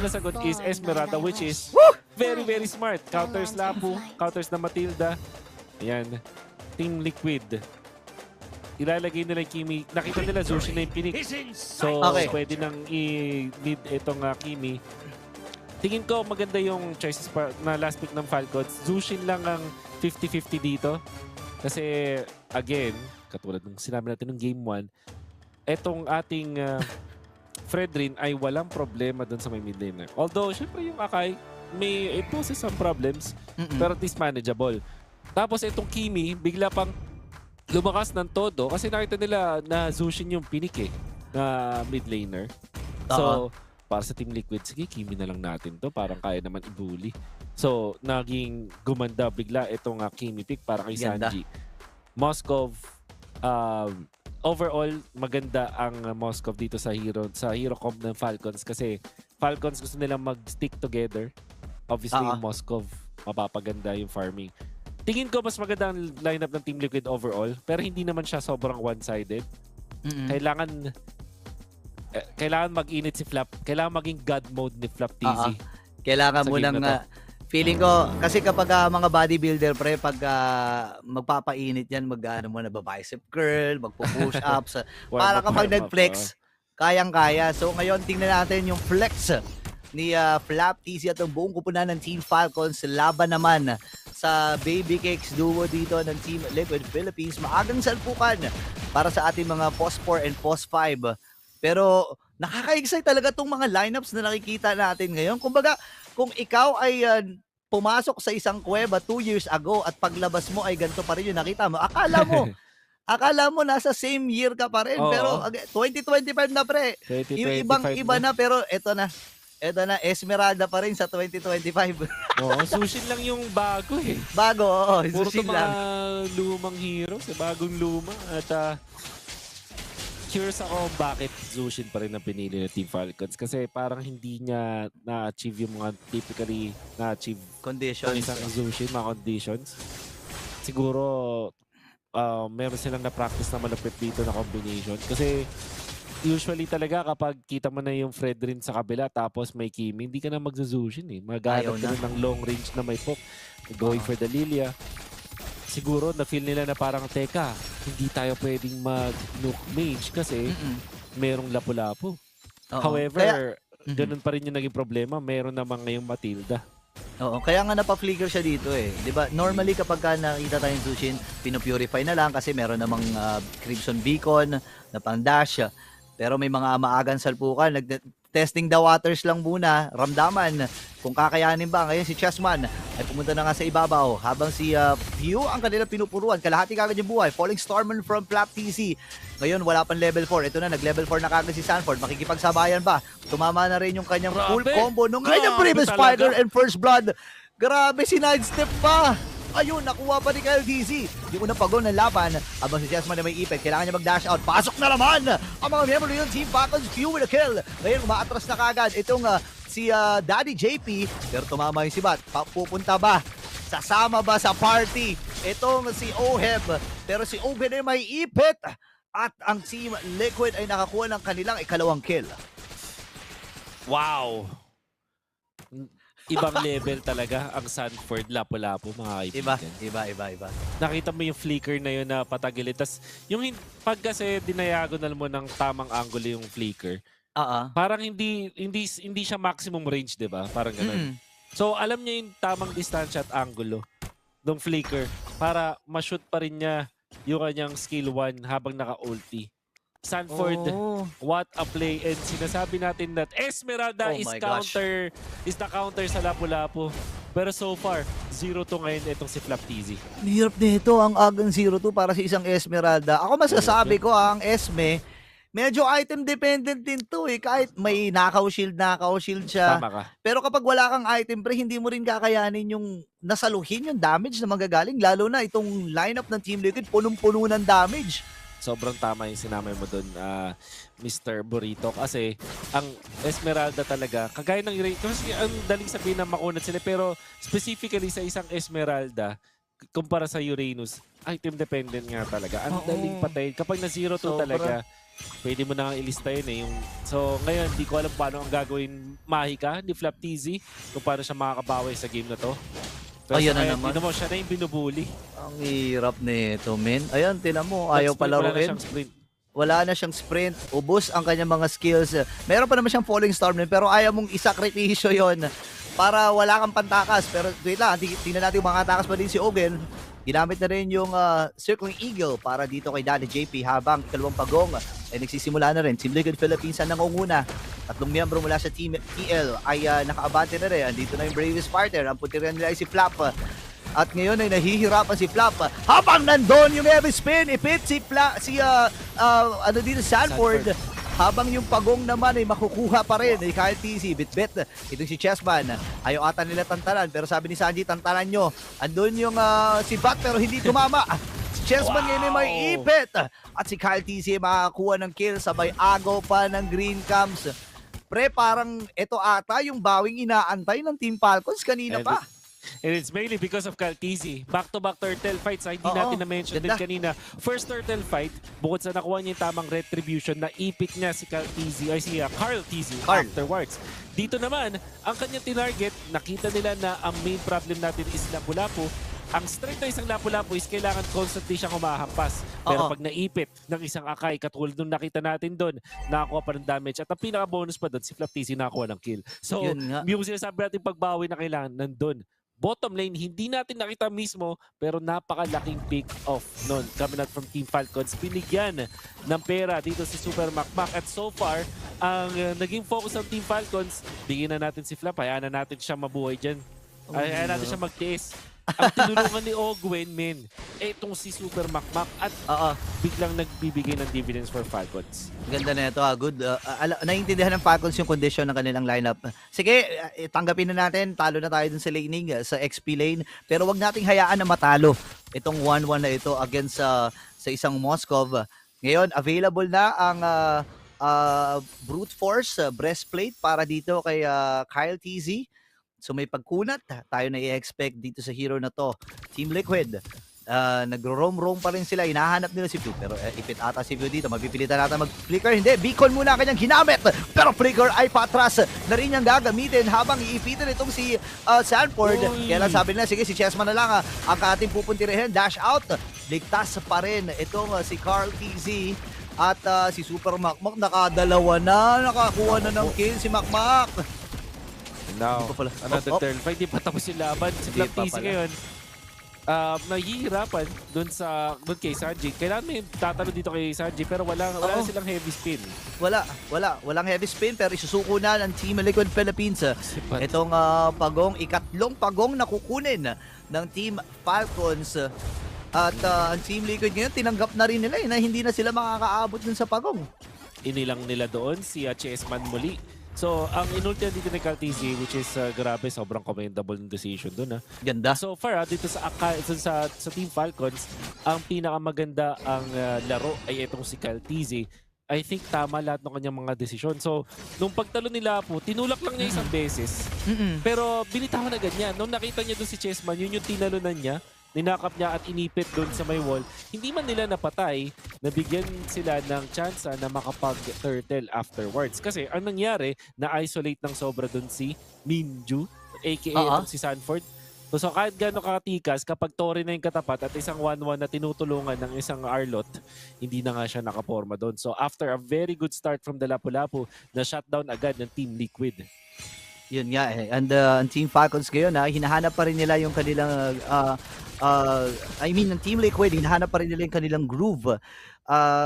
na sagot is Esmeralda, which is very, very smart. Counters Lapu, counters na Matilda. Ayan. Team Liquid. Ilalagay nila yung Kimi. Nakita nila Zushi na yung pinik. So, pwede nang i-lead itong Kimi. Tingin ko maganda yung choices na last pick ng Falcons. Zushin lang ang 50-50 dito. Kasi, again, katulad ng sinabi natin ng Game 1, etong ating Fredrin ay walang problema doon sa may mid laner. Although, syempre yung Akai, it poses some problems, pero at least manageable. Tapos itong Kimi, bigla pang lumakas ng todo kasi nakita nila na Zushin yung pinik na mid laner. So, para sa Team Liquid, sige, Kimi na lang natin to. Parang kaya naman i-bully. So, naging gumanda bigla itong Kimi pick para kay Sanji. Moskov, overall, maganda ang Moskov dito sa hero comp ng Falcons kasi Falcons gusto nilang mag-stick together. Obviously, yung Moskov, mapapaganda yung farming. Tingin ko mas maganda ang lineup ng Team Liquid overall, pero hindi naman siya sobrang one-sided. Kailangan mag-init si Flap. Kailangan maging God mode ni Flap TZ. Kailangan mo nang feeling ko, kasi kapag mga bodybuilder, pre, pag magpapainit yan, bicep curl, magpo-push ups, para kapag nag-flex, kayang-kaya. So ngayon, tingnan natin yung flex ni Flap TZ at ang buong kupunan ng Team Falcons. Laban naman sa Baby Cakes duo dito ng Team Liquid Philippines. Maagang salpukan para sa ating mga Post 4 and Post 5. Pero nakaka-excite talaga itong mga lineups na nakikita natin ngayon. Kumbaga, kung ikaw ay pumasok sa isang kuweba 2 years ago at paglabas mo ay ganito pa rin yung nakita mo, akala mo nasa same year ka pa rin. Pero 2025 na, pre. Yung ibang-iba na, pero eto na, Esmeralda pa rin sa 2025. Sushin lang yung bago Bago, puro Sushin mga lang. lumang heroes, bagong luma. At curious ako bakit Zushin pa rin ang pinili ng Team Falcons kasi parang hindi niya na-achieve yung mga typically na-achieve conditions. Isang Zushin, mga conditions. Siguro meron silang na-practice na malapit dito na combination kasi usually talaga kapag kita mo na yung Fredrin sa kabila tapos may Kimi, hindi ka na mag-Zushin Maghanap ka na ng long range na may poke. Going for the Lilia. Siguro na-feel nila na parang, teka, hindi tayo pwedeng mag-nuke mage kasi merong lapu-lapu. However, ganun pa rin yung naging problema. Meron naman ngayong Matilda. Kaya nga napa-flicker siya dito Diba? Normally kapag nakita tayong Zushin, pinupurify na lang kasi meron namang Crimson Beacon na pang-dash. Pero may mga maagang salpukan. Testing the waters lang muna, ramdaman kung kakayanin ba. Ngayon si Chessman ay pumunta na nga sa ibabaw habang si Pew ang kanilang pinupuruan. Kalahati kagad yung buhay. Falling Stormer from Flap TZ. Ngayon wala pang level 4. Ito na, nag-level 4 na kagad si Sanford. Makikipagsabayan ba? Tumama na rin yung kanyang full combo nung kanyang previous fighter and first blood. Grabe, sinidestep pa. Ayun, nakuha pa ni Kyle DZ. Yung unang pagod ng laban, habang si Chessman na may ipit, kailangan niya mag-dash out. Pasok na naman ang mga miyembro ng Team Falcons. Few with a kill. Ngayon, umaatras na kagad itong si Daddy JP. Pero tumama yung si Bat. Pupunta ba? Sasama ba sa party? Itong si Oheb. Pero si Oheb ay may ipit. At ang Team Liquid ay nakakuha ng kanilang ikalawang kill. Wow! Ibang level talaga ang Sanford, lapu-lapu, mga kaibigan. Iba. Nakita mo yung flicker na yun na patagilid. Tapos yung pag kasi dinayagonal mo ng tamang angle yung flicker, parang hindi siya maximum range, di ba? Parang ganun. So alam niya yung tamang distansya at angulo ng flicker para ma-shoot pa rin niya yung kanyang skill 1 habang naka-ulti. Sanford, what a play. And sinasabi natin that Esmeralda is the counter sa Lapu-Lapu. Pero so far, 0-2 ngayon itong si Flap TZ. Hirap nito ang agang 0-2 para sa isang Esmeralda. Ako masasabi ko ang Esme, medyo item dependent din to Kahit may nakaw shield siya. Tama ka. Pero kapag wala kang item, pre, hindi mo rin kakayanin yung nasaluhin yung damage na magagaling. Lalo na itong lineup ng Team Liquid, punong-puno ng damage. Sobrang tama yung sinamay mo doon, Mr. Burrito. Kasi ang Esmeralda talaga, kagaya ng kasi ang daling sabihin na makunat sila, pero specifically sa isang Esmeralda, kumpara sa Uranus, item dependent nga talaga. Ang daling patay. Kapag na 0-2 talaga, Pwede mo na nga ilista yun eh. So ngayon, di ko alam paano ang gagawin Mahika ni Flap TZ kung paano siya makakabawi sa game na to. Pero Ayun na ngayon, naman. tingnan mo, siya na yung binubuli. Ang hirap nito, men. Ayan, tinan mo, ayaw Wala na palaruin. siyang sprint. Wala na siyang sprint. Ubus ang kanyang mga skills. Meron pa naman siyang falling storm men, pero ayaw mong isakripisyo yon para wala kang pantakas. Pero wait lang, tingnan natin yung mga takas pa din si Ogen. Ginamit na rin yung Circling Eagle para dito kay Danny JP habang ikalawang pagong ay nagsisimula na rin. Team Liquid Philippines ang nangunguna. Tatlong miyembro mula sa Team TL ay nakaabante na rin. Andito na yung Bravest partner. Ang putiran nila ay si Flap. At ngayon ay nahihirapan si Flap. Habang nandun yung heavy spin, ipit si Flap, Sanford. Habang yung pagong naman ay makukuha pa rin ni Kyle TZ, bit-bit. Itong si Chessman, ayaw ata nila tantanan. Pero sabi ni Sanji, tantanan nyo. Andun yung si Bat pero hindi tumama. Si Chessman ngayon ay may ipit. At si Kyle TZ makakuha ng kill sabay agaw pa ng Green Cams. Pre, parang ito ata yung bawing inaantay ng Team Falcons kanina pa. And it's mainly because of Kaltizi. Back-to-back turtle fights. Hindi natin na-mention din kanina. First turtle fight, bukod sa nakuha niya yung tamang retribution, na ipit niya si Kaltizi, ay si Carl TZ afterwards. Dito naman, ang kanyang tinarget, nakita nila na ang main problem natin is Lapu-Lapu. Ang strength ng isang Lapu-Lapu is kailangan constantly siyang humahampas. Pero pag naipit ng isang Akai, katulad nung nakita natin doon, nakakuha pa ng damage. At ang pinaka-bonus pa doon, si Flap TZ nakakuha ng kill. So, yung sinasabi natin pagbawi na kailangan, nandun. Bottom lane, hindi natin nakita mismo, pero napakalaking pick-off nun. Coming out from Team Falcons, binigyan ng pera dito si Super Makmak. At so far, ang naging focus ng Team Falcons, bigyan na natin si Flap, hayaan na natin siya mabuhay dyan. Hayaan natin siya magtiis. Ang tinulungan ni Ogwen, men, etong si Super Makmak at biglang nagbibigay ng dividends for Falcons. Ganda na ito, good. Naiintindihan ng Falcons yung condition ng kanilang lineup. Sige, tanggapin na natin, talo na tayo dun sa laning, sa XP lane, pero wag nating hayaan na matalo itong 1-1 na ito against sa isang Moskov. Ngayon, available na ang Brute Force breastplate para dito kay Kyle TZ. So may pagkunat tayo na i-expect dito sa hero na to. Team Liquid, nagro-roam pa rin sila. Hinahanap nila si Blue. Pero ipit ata si Blue dito. Mapipilitan natin mag-flicker. Hindi, beacon muna kanyang ginamit. Pero flicker ay patras na rin niyang gagamitin habang iipitin itong si Sanford. Kaya lang sabi nila, sige si Chessman na lang ang ating pupuntirihin. Dash out. Ligtas pa rin itong si Carl TZ. At si Super Makmak nakadalawa na. Nakakuha na ng kill si Makmak. Now, another turtle fight. Di pa tapos yung laban. Si Flap TZ ngayon, nahihirapan dun kay Sanji. Kailangan may tatalo dito kay Sanji pero wala silang heavy spin. Walang heavy spin pero isusuko na ng Team Liquid Philippines. Itong ikatlong pagong na kukunin ng Team Falcons. At ang Team Liquid ngayon, tinanggap na rin nila na hindi na sila makakaabot dun sa pagong. Inilang nila doon si Chessman muli. So, ang inulti dito ni Kaltizi, which is grabe, sobrang commendable ng decision doon. Ganda. So far, dito sa Team Falcons, ang pinakamaganda ang laro ay itong si Kaltizi. I think tama lahat ng kanyang mga desisyon. So, nung pagtalo nila po, tinulak lang niya isang beses. Pero binitawan na ganyan. Nung nakita niya doon si Chessman, yun yung tinalunan niya. Ninakap niya at inipit doon sa may wall. Hindi man nila napatay, nabigyan sila ng chance na makapag-turtle afterwards. Kasi ang nangyari, na-isolate ng sobra doon si Minju, aka si Sanford. So kahit gano'ng katikas, kapag Tori na yung katapat at isang 1-1 na tinutulungan ng isang Arlot, hindi na nga siya nakaporma doon. So after a very good start from the Lapu-Lapu, na-shutdown agad ng Team Liquid. Yun nga eh. And ang Team Falcons ngayon, hinahanap pa rin nila yung kanilang ng Team Liquid, hinahanap pa rin nila yung kanilang groove.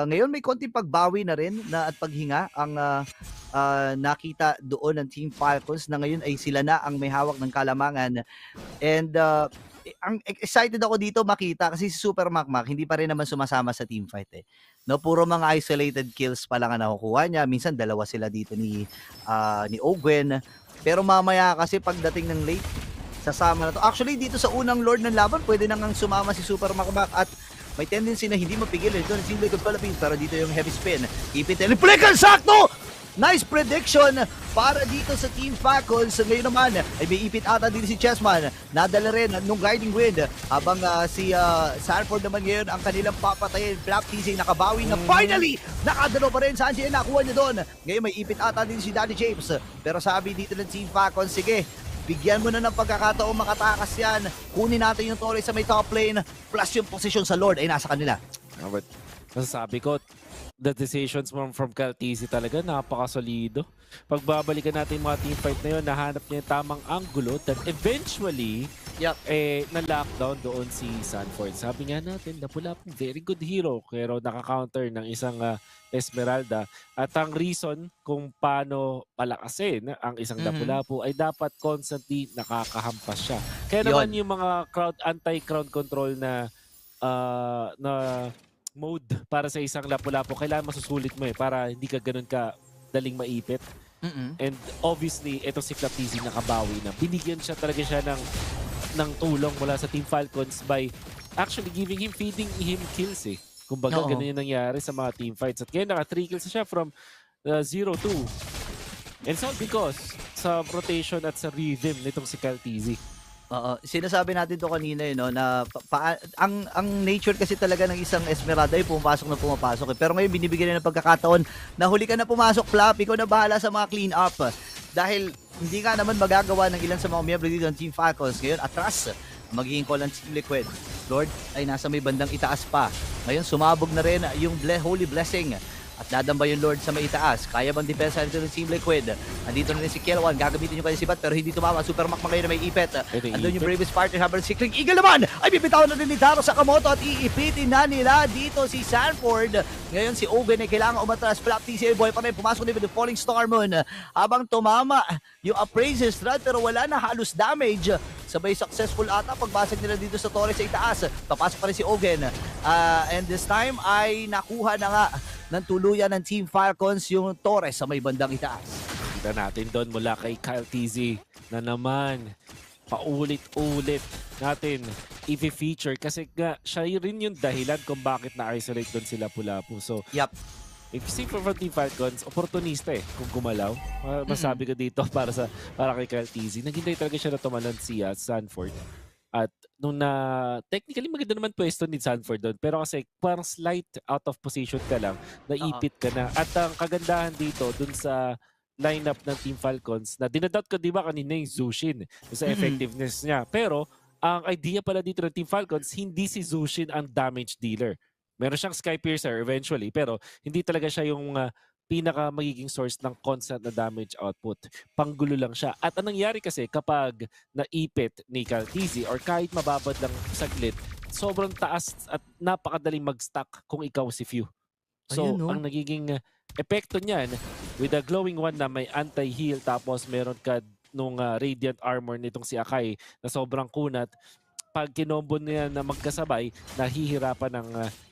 Ngayon may konting pagbawi na rin at paghinga ang nakita doon ng Team Falcons na ngayon ay sila na ang may hawak ng kalamangan. And ang excited ako dito makita kasi si Super Makmak hindi pa rin naman sumasama sa team fight eh. No, puro mga isolated kills pa lang ang nakukuha niya. Minsan dalawa sila dito ni Ogwen. Pero mamaya kasi pagdating ng late, sasama na to. Actually, dito sa unang Lord ng laban, pwede nang sumama si Super Makmak at may tendency na hindi mapigil. Ito na Team Liquid Philippines para dito yung heavy spin. Keep it and flicker, sakto! Nice prediction para dito sa Team Falcons. Ngayon naman ay may ipit ata dito si Chessman. Nadala rin nung Guiding Wind. Habang si Sanford naman ngayon ang kanilang papatayin. Flap teasing nakabawi na finally! Nakadalo pa rin. Saan siya nakuha niya doon? Ngayon may ipit ata din si Danny James. Pero sabi dito ng Team Falcons, sige, bigyan mo na ng pagkakataong makatakas yan. Kunin natin yung Torres sa may top lane. Plus yung posisyon sa Lord ay nasa kanila. But masasabi ko, the decisions from Caltisi talaga napakasolido. Pagbabalikan natin yung mga teamfight na yun, nahanap niya yung tamang angulo that eventually na-lockdown doon si Sanford. Sabi nga natin, Lapu-Lapu, very good hero, pero naka-counter ng isang Esmeralda. At ang reason kung paano palakasin ang isang Lapu-Lapu ay dapat constantly nakakahampas siya. Kaya naman yung mga anti-crowd control na mode para sa isang Lapu-Lapu, kailangan masusulit mo para hindi ka ganun ka daling maipit. And obviously, ito si Flaptizi nakabawi na. Binigyan siya talaga siya ng tulong mula sa Team Falcons by actually feeding him kills Kumbaga, ganun yung nangyari sa mga team fights. At kaya naka 3 kills siya from 0-2. And so because sa rotation at sa rhythm nitong si Caltizi. Sinasabi natin to kanina no, na ang nature kasi talaga ng isang Esmeralda ay pumapasok na pumapasok. Pero ngayon binibigyan na ng pagkakataon na huli ka na pumasok, Flap, ikaw na bahala sa mga clean up. Dahil hindi ka naman magagawa ng ilan sa mga miyembro dito ng Team Falcons. Ngayon, atras, magiging call ng Team Liquid. Lord ay nasa may bandang itaas pa. Ngayon, sumabog na rin yung Holy Blessing. At dadamba yung Lord sa may itaas. Kaya bang depensa nito ng Team Liquid? Andito na rin si Kelwan. Gagamitin yung kanya si Bat pero hindi tumama. Super Mac ngayon na may ipet. Andun yung bravest partner habang si Kling Eagle naman ay bibitawan na rin ni Taro Sakamoto at iipitin na nila dito si Sanford. Ngayon si Owen ay kailangan umatras. Flap TCA boy pa rin. Pumasok din with the Falling Star Moon. Habang tumama yung Appraiser Strad pero wala na halos damage. Sabay successful ata pagbasag nila dito sa Torres sa itaas. Papasok pa rin si Owen. And this time ay nakuha na nga ng tuluyan ng Team Falcons yung Torres sa may bandang itaas. Kita natin doon mula kay Caltizi na naman paulit-ulit natin i-feature kasi nga siya rin yung dahilan kung bakit na-isolate doon sila Lapu-Lapu. So, if you see from Team Falcons, oportunista kung gumalaw. Masabi ko dito para kay Caltizi. Naghintay talaga siya na tumalon si Sanford. At nung technically maganda naman pwesto ni Sanford doon. Pero kasi parang slight out of position ka lang, naipit ka na. At ang kagandahan dito dun sa lineup ng Team Falcons na dinadoubt ko di ba kanina yung Zushin sa effectiveness niya. Pero ang idea pala dito ng Team Falcons, hindi si Zushin ang damage dealer. Meron siyang Sky Piercer eventually pero hindi talaga siya yung pinaka magiging source ng constant na damage output. Panggulo lang siya. At anong nangyari kasi kapag naipit ni Caltizi or kahit mababad lang saglit, sobrang taas at napakadaling mag-stack kung ikaw si Few. So, ang nagiging epekto niyan with a glowing one na may anti-heal tapos meron ka nung radiant armor nitong si Akai na sobrang kunat, pag kinombo niya na magkasabay, nahihirapan ng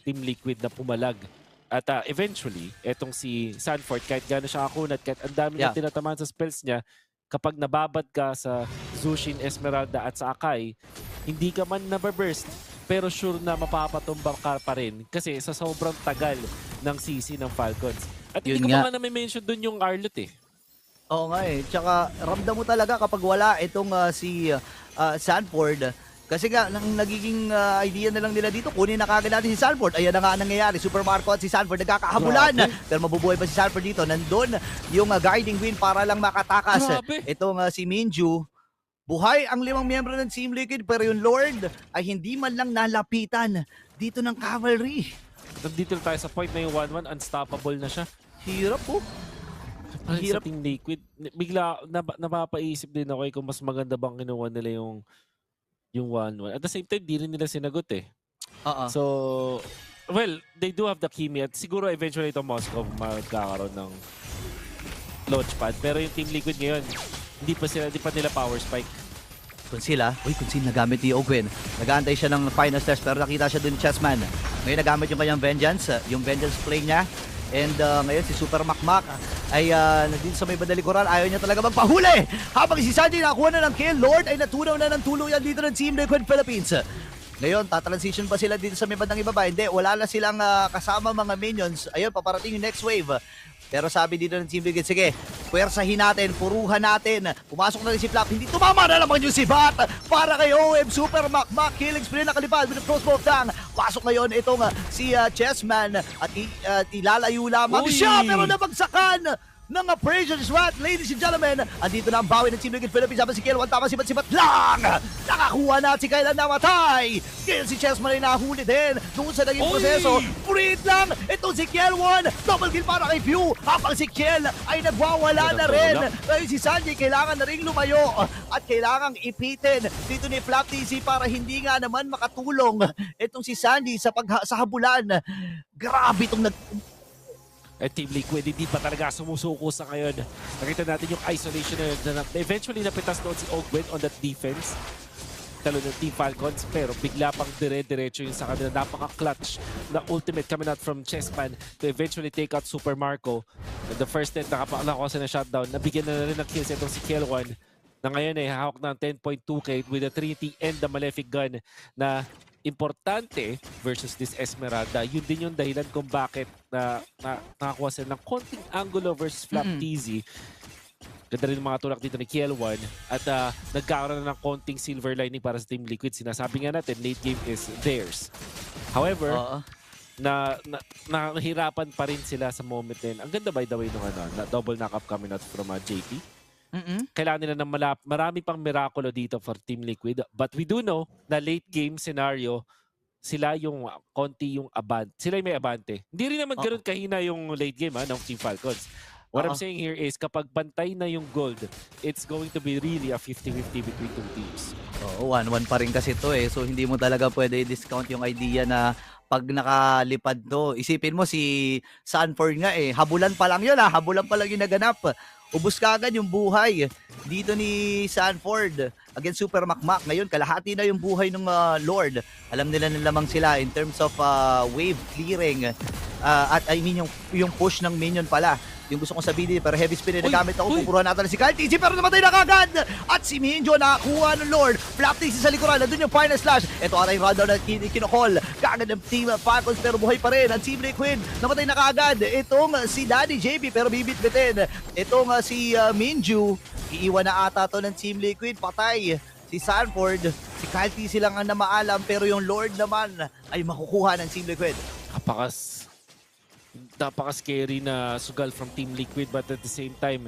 Team Liquid na pumalag. At eventually, etong si Sanford, kahit gano'n siya kakunat, kahit ang dami na tinatamaan sa spells niya, kapag nababad ka sa Zushin, Esmeralda at sa Akai, hindi ka man nababurst, pero sure na mapapatumbang ka pa rin kasi sa sobrang tagal ng CC ng Falcons. At hindi ko pa nga na-mention dun yung Arlot Oo nga Tsaka ramdam mo talaga kapag wala itong si Sanford. Kasi nga, nagiging idea na lang nila dito, kunin na kagad natin si Sanford. Ayan na nga ang nangyayari. Super Marco at si Sanford nagkakahabulan. Pero mabubuhay pa si Sanford dito. Nandun yung Guiding Wind para lang makatakas. Itong si Minju. Buhay ang 5 miyembro ng Team Liquid pero yung Lord ay hindi man lang nalapitan dito ng Cavalry. Nandito tayo sa point na yung 1-1, unstoppable na siya. Hirap po. Hirap. Sa Team Liquid, bigla napapaisip din ako kung mas maganda bang kinuha nila yung 1-1. At the same time, di rin nila sinagot So, well, they do have the chemistry at siguro eventually ito Moscow magkakaroon ng launchpad. Pero yung Team Liquid ngayon, hindi pa nila power spike. Kung sila nagamit ni Ogwen. Nag-aantay siya ng final stairs pero nakita siya dun Chessman. Ngayon nagamit yung kanyang Vengeance play niya. And ngayon si Super Makmak ay nandito sa may bandalikuran. Ayaw niya talaga magpahuli. Habang si Sanji nakakuha na ng kill, Lord ay natunaw na ng tuluyan dito ng Team Liquid Philippines. Ngayon, tatransition pa sila dito sa may bandang ibaba. Hindi, wala na silang kasama mga minions. Ayun, paparating yung next wave. Pero sabi dito ng Team Liquid, sige, puwersahin natin, puruhan natin. Pumasok na rin si Flap, hindi tumama na naman yung si Bat para kay OM Super Makmak. Killing spree nakalipad with the crossbow down. Pasok ngayon itong si Chessman at ilalayo lamang Uy! siya pero nabagsakan ng Precious Rat. Ladies and gentlemen, andito na ang bawi ng Team Liquid Philippines. Habang si Kiel, tama sibat-sibat lang. Nakakuha na at si Kyle na namatay. Kiel si Chessman ay nahuli din doon sa naging Uy! proseso. Breed lang. Ito si Kiel 1. Double kill para kay Pew. Habang si Kiel ay nagwawala na rin. Ngayon si Sanjay kailangan na rin lumayo at kailangang ipitin dito ni Flap TC para hindi nga naman makatulong itong si Sanjay sa habulan. Grabe itong At Team Liquid, hindi pa talaga sumusuko sa ngayon. Nakita natin yung isolation na eventually napitas doon si Ogwen on that defense. Talo ng Team Falcons, pero bigla pang dire-diretso yun sa kanila. Napaka-clutch na ultimate coming out from Chessman to eventually take out Super Marco. And the first net, nakapakalako na shutdown. Nabigyan na rin ng kills itong si Kiel1 na ngayon ay hawak ng 10.2k with the Trinity and the Malefic Gun na importante versus this Esmeralda. Yun din yung dahilan kung bakit nakakuha sila ng konting angulo versus Flap TZ. Ganda rin yung mga tulak dito ni Kiel1 at nagkakaroon na ng konting silver lining para sa Team Liquid. Sinasabi nga natin, late game is theirs. However, nahirapan pa rin sila sa moment din. Ang ganda by the way nung na double knock-up coming out from JP. Kailangan nila ng marami pang miraculo dito for Team Liquid. But we do know na late game scenario, sila yung konti yung abante. Sila yung may abante. Hindi rin naman ganoon kahina yung late game ng Team Falcons. What I'm saying here is kapag bantay na yung gold, it's going to be really a 50-50 between two teams. Oo, 1-1 pa rin kasi to eh. So hindi mo talaga pwede i-discount yung idea na pag nakalipad to. Isipin mo si Sanford nga eh. Habulan pa lang yun habulan pa lang yung naganap. Ubus kagad yung buhay dito ni Sanford against Super Makmak. Ngayon, kalahati na yung buhay ng Lord. Alam nila na lamang sila in terms of wave clearing. At I mean yung push ng minion pala. Yung gusto kong sabihin, pero heavy spin na gamit ako. Pupuruhan natin si Kyle TC, pero namatay na kagad. At si Minjo nakakuha ng Lord. Flap TC sa likuran. Nandun yung final slash. Ito aray rundown na kinokol. Kagad ng Team Falcons, pero buhay pa rin. Ang Team Liquid, namatay na kagad. Itong si Daddy JP, pero bibit-bitin. Itong si Minju, iiwan na ata to ng Team Liquid. Patay si Sanford. Si Kyle TC lang ang namaalam, pero yung Lord naman ay makukuha ng Team Liquid. Napaka-scary na sugal from Team Liquid, but at the same time,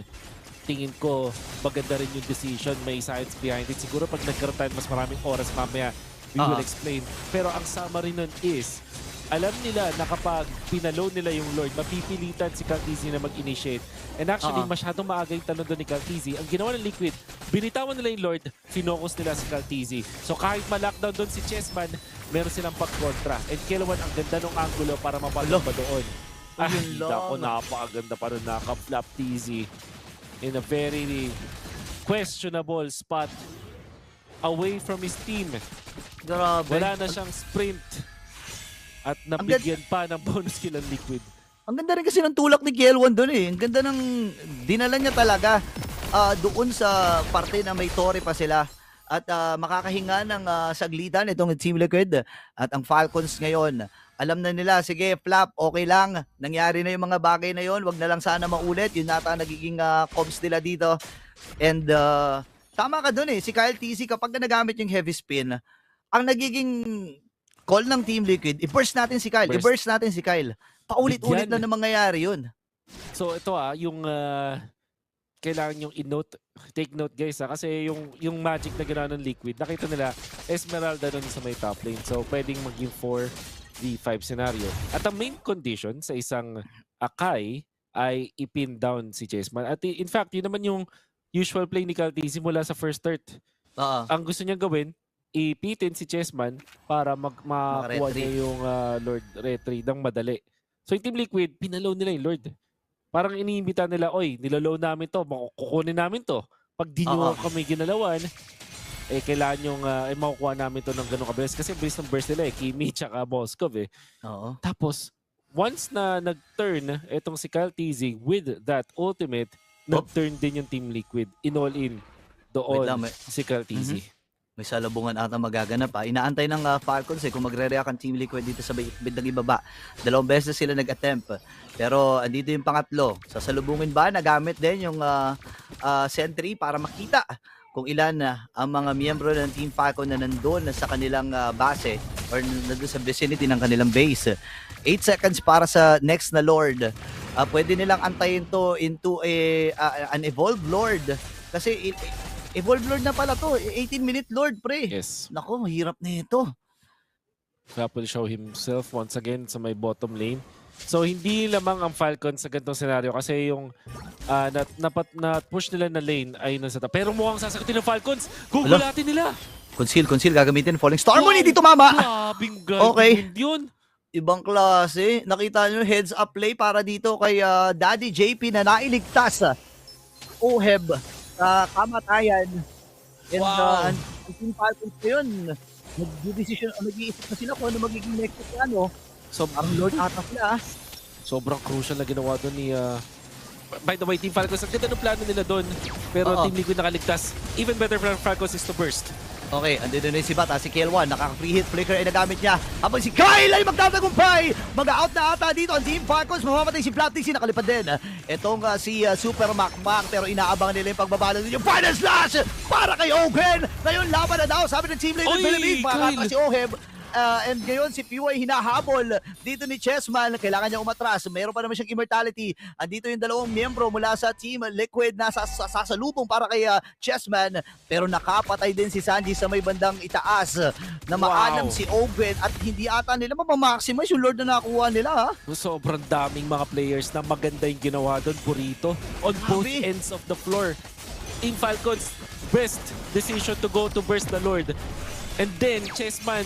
tingin ko maganda rin yung decision. May science behind it. Siguro pag nagkaroon tayo mas maraming oras mamaya, we will explain. Pero ang summary nun is, alam nila na kapag pinalo nila yung Lord, mapipilitan si Kaltizi na mag-initiate. And actually, masyadong maaga yung tanong doon ni Kaltizi. Ang ginawa ng Liquid, binitawan nila yung Lord, finokus nila si Kaltizi. So kahit ma-lockdown doon si Chessman, meron silang pag-kontra. And Kiel1, ang ganda ng angulo para mapalo pa doon. Ako, napakaganda pa rin naka-Flap TZ in a very questionable spot away from his team. Grabe. Wala na siyang sprint at nabigyan pa ng bonus kill ang Liquid. Ang ganda rin kasi ng tulak ni Kiel1 doon eh. Ang ganda ng dinala niya talaga doon sa parte na may tore pa sila. At makakahinga ng saglitan itong Team Liquid at ang Falcons ngayon. Alam na nila, sige, Flap, okay lang. Nangyari na yung mga bagay na yon, wag na lang sana maulit. Yun nata nagiging comms nila dito. And tama ka dun eh, si Kyle TC kapag nagamit yung heavy spin, ang nagiging call ng Team Liquid, i-burst natin si Kyle, i-burst natin si Kyle. Paulit-ulit na na mangyayari yun. So ito yung kailangan yung i-note, take note guys kasi yung magic na ginawa ng Liquid, nakita nila Esmeralda dun sa may top lane. So pwedeng maging 4v5 scenario. At ang main condition sa isang Akai ay ipin down si Chessman. At in fact, yun naman yung usual play ni Kaltizi mula sa first start. Ang gusto niya gawin, ipitin si Chessman para makuha niya yung Lord retry ng madali. So yung Team Liquid, pinalow nila yung Lord. Parang iniimbita nila, oy, nilolow namin to, kukunin namin to. Pag di nyo kami ginalawan, kailangan yung makukuha namin to ng ganong kabilis. Kasi based on burst nila Kimi tsaka Moskov Tapos, once na nag-turn itong si Kyle TZ with that ultimate, nag-turn din yung Team Liquid. In all in doon si Kyle TZ. May salubungan ata magaganap pa. Inaantay ng Falcons kung magre-react ang Team Liquid dito sa bindang ibaba. 2 beses sila nag-attempt. Pero andito yung pangatlo. Sasalubungin ba? Nagamit din yung sentry para makita kung ilan ang mga miyembro ng Team Falcon na nandun sa kanilang base or nandun sa vicinity ng kanilang base. 8 seconds para sa next na Lord. Pwede nilang antayin to into an Evolved Lord. Kasi Evolved Lord na pala to. 18-minute Lord, pre. Yes. Nako, mahirap na ito. Trap will show himself once again sa may bottom lane. So hindi lamang ang Falcons sa ganitong senaryo kasi yung na-push nila na lane ay nasa top. Pero mukhang sasagutin ng Falcons. Gugulatin nila. Conceal, gagamitin. Falling Star Moon, hindi tumama. Grabing Okay. yun. Ibang klase. Nakita nyo heads up play para dito kay Daddy JP na nailigtas. Oheb sa kamatayan. And Wow. ang Team Falcons na yun, nag-iisip na sila kung ano magiging next ano. So, Parang Lord ata sila. sobrang crucial na ginawa doon ni... by the way, Team Falcons, ang ganda ng plano nila doon. Pero Oo. Team Liquid nakaligtas. Even better for Falcons is to burst. Okay, andito na si Bata, si Kiel1, nakaka-free hit flicker ay nagamit niya. Habang si Kyle ay magtatagumpay! Mag-out na ata dito ang Team Falcons, mamamatay si Flaptixie, nakalipad din. Itong si Super Macmac, pero inaabang nila yung pagbabalo din yung Final Slash para kay Ogen! Ngayon laban na daw, sabi ng Team Leader Oy, Philippines, Kyle! makakata si Oheb. And ngayon si Pew ay hinahabol dito ni Chessman. Kailangan niya umatras. Mayroon pa naman siyang immortality. Andito yung dalawang miyembro mula sa Team Liquid na sasalubong para kay Chessman. Pero nakapatay din si Sanji sa may bandang itaas na maalam si Ogwen at hindi ata nila mapamaximize yung Lord na nakuha nila. Ha? Sobrang daming mga players na maganda yung ginawa doon, Burrito. On both Grabe. ends of the floor. Team Falcons, best decision to go to burst the Lord. And then, Chessman,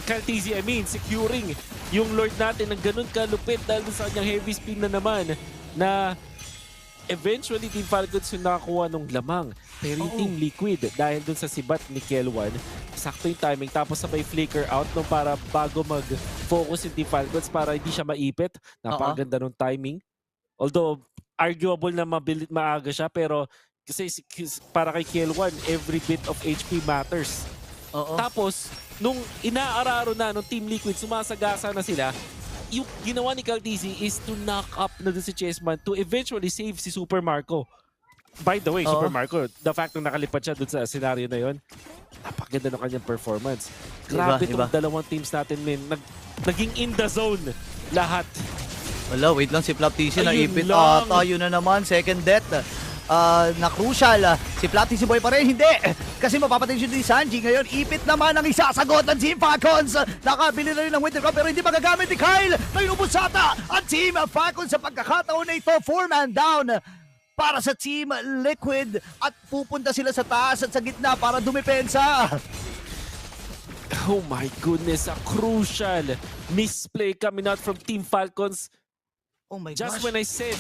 Kaltizi, securing yung Lord natin ng ganun kalupit dahil sa kanyang heavy spin na naman na eventually Team Falcons yung nakakuha ng lamang. Pero yung Team Liquid, dahil dun sa sibat ni Kiel1, sakto yung timing. Tapos sabay flicker out no, para bago mag-focus yung Team Falcons para hindi siya maipit. Napakaganda ng timing. Although, arguable na maaga siya, pero kasi para kay Kiel1, every bit of HP matters. Tapos, nung inaararo na nung Team Liquid, sumasagasa na sila, yung ginawa ni Kaltizi is to knock up na dun si Chessman to eventually save si Super Marco. By the way, Super Marco, the fact na nakalipad siya dun sa scenario na yon, napakaganda ng kanyang performance. Grabe itong dalawang teams natin, men. Naging in the zone lahat. Wala, wait lang si Flaptixie na Ayun ipit lang. ata. Yun na naman, second death. Na crucial. Si Flaptixie Boy pa rin, hindi. Kasi mapapatay siya ni Sanji. Ngayon, ipit naman ang isasagot ng Team Falcons. Nakabili na rin ng Winter Cup pero hindi magagamit ni Kyle. Ngayon ubusata ang Team Falcons sa pagkakataon na ito. 4-man down para sa Team Liquid at pupunta sila sa taas at sa gitna para dumepensa. Oh my goodness, a crucial misplay coming out from Team Falcons. Oh my Just gosh. when I said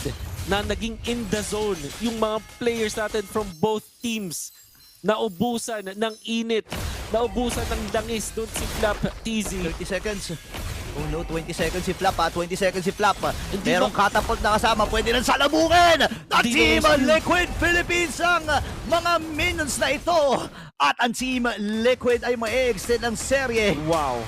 na naging in the zone yung mga players natin from both teams, naubusan ng init, naubusan ng langis doon si Flaptixie. 30 seconds. Oh no, 20 seconds si Flap 20 seconds si Flap. Hindi Merong catapult na kasama, pwede nang salabungin ang Hindi Team ba- Liquid Philippines ang mga minions na ito. At ang Team Liquid ay ma-extend ang serye. Wow.